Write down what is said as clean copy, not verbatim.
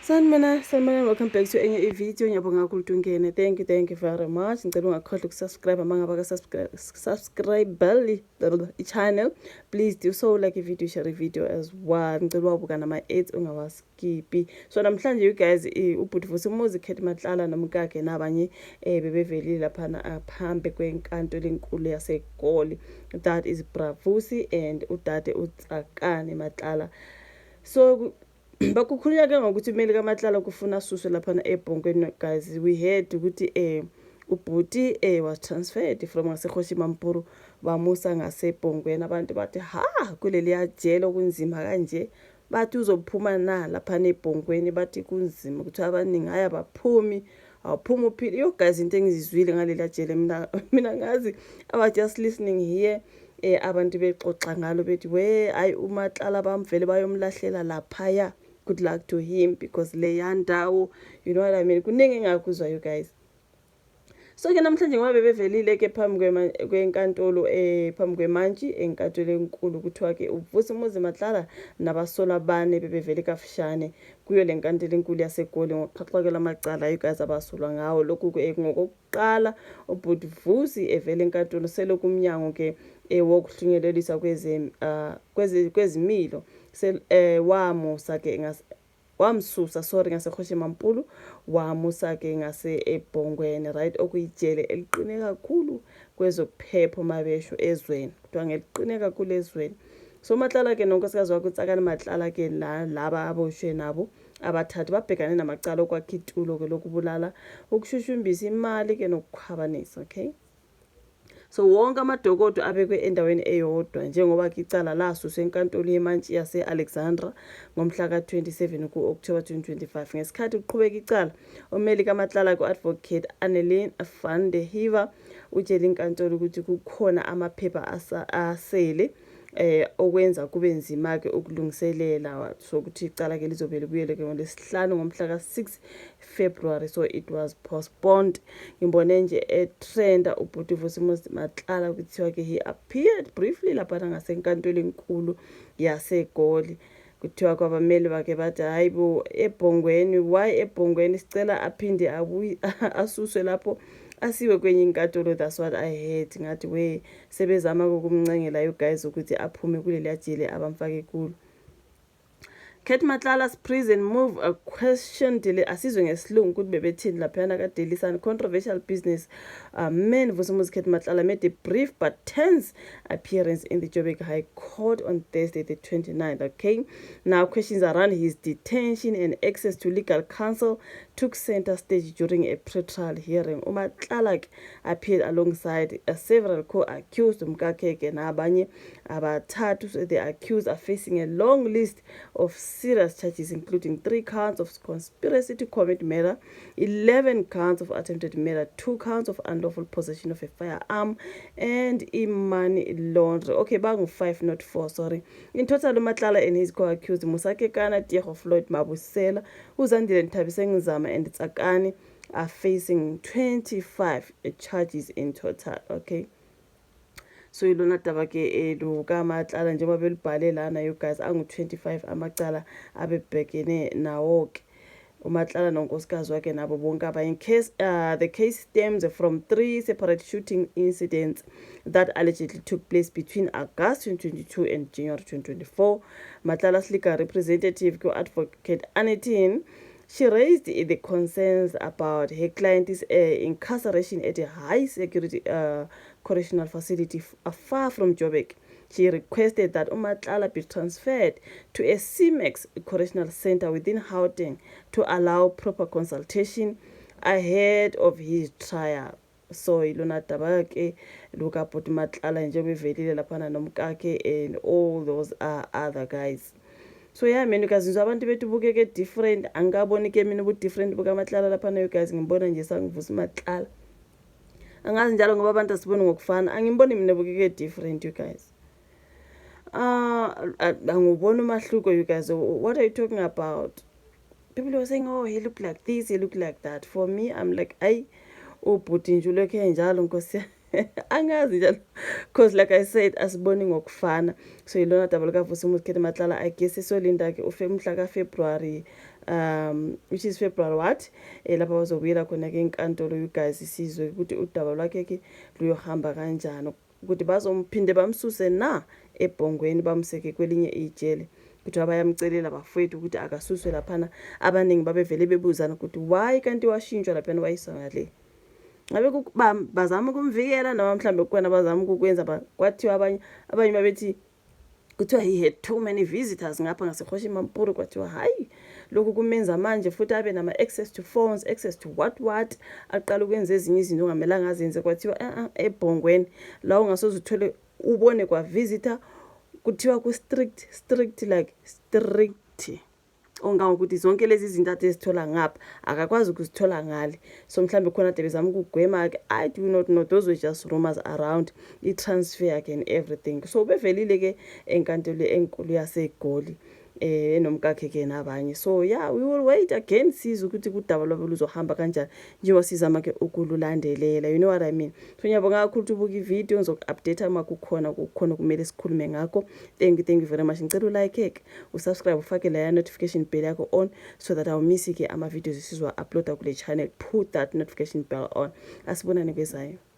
Sanibona, welcome back to enye video. Ngiyabonga kakhulu ungene. Thank you very much. Ngicela ungakhohlwa ukusubscribe amanga subscribe i-channel. Please do so, like a video, share a video as well. Ngicela wabuka nama-ads ungawaskipi. So namhlanje you guys ubhuti umuzi Khethi Matlala nomkakhe nabanye bebevelile laphana phambi kwenkantolo enkulu yaseGoli. That is Bravusi and udade uTsakani Matlala. So bakukhulunywa ke ngokuthi imeli kaMatlala kufuna suswe laphana eBhongweni. Guys, we heard ukuthi ubhuti was transferred from ngaseKhoshi Mampuru bamusa ngaseBhongweni. Abantu bathi ha kuleli yajela okunzima kanje, bathi uzophuma na laphana eBhongweni, bathi kunzima ukuthi abaningi haya baphumi awuphuma uphile. Yo guys, into engizizwile ngaleli yajela mina ngazi aba just listening here abantu bexoxa ngalo bethi we ayi uMatlala bamvele bayomlahlela laphaya. Good luck to him because leyandawo, you know what I mean, kuningi engakuzwa you guys. So ke namhlanje ngoba bebevelile ke phambi kwenkantolo phambi kwemantshi enkantolo enkulu kuthiwa ke uVusi Muzi Matlala nabasola bane bebevele kafishane kuyo lenkantolo enkulu yaseGoli ngokuxoxela amacala you guys abasolwa ngawo. Lokhu ke ngokuqala ubhuti Vusi evele enkantolo selokumnyango ke wokuhlunyelelisa kwezimilo wamsusa ngaseKhoshi Mampuru wamusa ke ngase eBhongweni, right, okuyijele eliqine kakhulu kwezokuphepha mabesho ezweni, kuthiwa ngeliqine kakhulu ezweni. So Matlala ke nonkosikazi wakhe uTsakani Matlala ke laba aboshwe nabo abathathu babhekane namacala okwakha itulo ke lokubulala, ukushushumbisa imali ke nokukhwabanisa. Okay, so wonke amadokodo abekwe endaweni eyodwa njengoba icala lasuswa enkantolo yemantshi yase-Alexandra ngomhla ka-27 ku-October 2025. Ngesikhathi kuqhubeka icala, umeli kaMatlala ku-advocate Annelien van der Heever utshele inkantolo ukuthi kukhona amaphepha asele okwenza kube nzima ke ukulungiselela sokuthi icala ke lizobe libuyele ke ngolesihlanu ngomhla ka-6 February. So it was postponed. Ngimbone nje trenda ubhuti Vusi Muzi Matlala kuthiwa ke he appeared briefly lapha ngasenkantolo enkulu yaseGoli. Kuthiwa kwabameli bakhe bathi hayibo eBhongweni, why eBhongweni, sicela aphinde asuswe lapho asiwe kwenye inkantolo. That's what I heard. Ngathi we sebezama ukumncengela you guys ukuthi aphume kuleli yajele abamfake kulo. Khethi Matlala's prison move a questioned asizwe ngesilungu ukuthi bebethini laphana kaDaily Sun. Controversial business man Vusi Muzi Khethi Matlala made a brief but tense appearance in the Joburg High Court on Thursday the 29th. Okay, now questions around his detention and access to legal counsel took center stage during a pre-trial hearing. Matlala appeared alongside several co-accused umkakhe nabanye abathathu. So the accused are facing a long list of serious charges including 3 counts of conspiracy to commit murder, 11 counts of attempted murder, 2 counts of unlawful possession of a firearm and money laundering. Okay, bangu 5 not 4, sorry. In total Matlala and his co-accused Musakekana, Diego Floyd Mabusela, Uzandile Nthabisengizama and Tsakani are facing 25 charges in total. Okay, so ilona taba ke luka Matlala njengoba belibhale lana you guys angu-25 amacala abebhekene nawo ke uMatlala nonkosikazi wakhe nabo bonke abanye. The case stems from 3 separate shooting incidents that allegedly took place between August 2022 and January 2024. Matlala's legal representative, advocate Annelien, she raised the concerns about her client's incarceration at a high-security correctional facility far from Joburg. She requested that Matlala be transferred to a CMAX correctional center within Gauteng to allow proper consultation ahead of his trial. So ilona taba ke luka bhuti Matlala njengoba evelile laphana nomkakhe and all those other guys. So yeah man, you guys, abantu bethu bukeke different. Angaboni ke mina different buka Matlala laphana you guys, ngibona nje sangivusa Matlala. Angazi njalo ngoba abantu asiboni ngokufana. Angimboni mina bukeke different you guys. Angubona umahluko you guys. What are you talking about? People were saying, oh, he look like this, he look like that. For me, I'm like, ay, ubhuti nje ulokhe njalo nkosi. Angazi njalo, because like I said asiboni ngokufana. So ilona double ka Vusi Muzi Khethi Matlala I guess isolinda ke umhla ka February which is February what lapha bazobuyela khona ke enkantolo you guys isizwe ukuthi udaba lwakhe ke luyohamba kanjani ukuthi bazomphinde bamsuse na eBhongweni bamseke kwelinye ijele ukuthi abayamcelela bafowethu ukuthi akasuswe laphana abaningi babevele bebuzana ukuthi why kanti washintshwa laphana wayiswa ngale ngabe bazama ukumvikela noma mhlambe kukhona bazama ukukwenza kwathiwa abanye babethi kuthiwa he had too many visitors ngapha ngaseKhoshi Mampuru kwathiwa hayi lokhu kumenza manje futhi abe nama access to phones, access to what aqala ukwenza ezinye izinto ongamelanga azenze kwathiwa eBhongweni la ungasoze uthole ubone kwa visitor kuthiwa ku strict like strict ongangokuthi zonke lezi izinto ezithola ngapha akakwazi ukuzithola ngale so mhlambe khona de bezama ukugwema ke I do not know, those were just rumors around I transfer and everything so bevelile ke enkantolo enkulu yaseGoli enomkakhe ke nabanye so yeah we will wait again siza ukuthi kudaba lwabo luzohamba kanjani njengoba sizama ke ukululandelela you know what I mean so ngiyabonga kakhulu ubuka ivideo ngizoku-update uma kukhona kumele sikhulume ngakho thank you very much ngicela u-like usubscribe ufake la notification bell yakho on so that awumisi ke ama videos sizwa uploada kule channel. Put that notification bell on. Asibonane kwezayo.